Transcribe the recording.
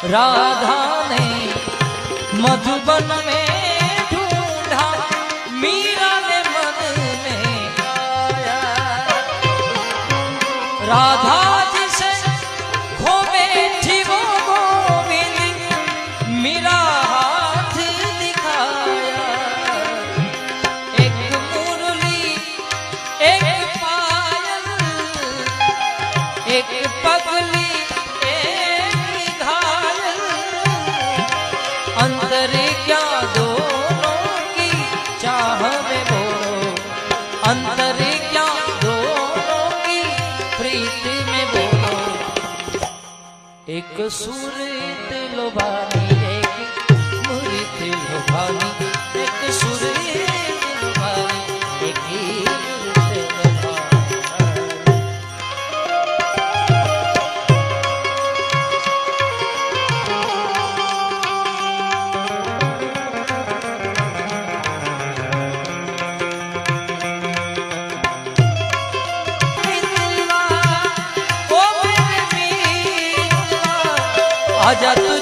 राधा ने मधुबन में ढूंढा, मीरा ने मन में आया। राधा जिसे खो बैठी वो गोविंद, मीरा हाथ दिखाया। एक मुरली एक पायल, एक पगली अंतर क्या दोनों की चाह में बोलो, अंतर क्या दोनों की प्रीत में बोलो। एक सुरत लोभानी एक मुरीत लोभानी, एक सुरत लोभानी एक मुरीत आजा तू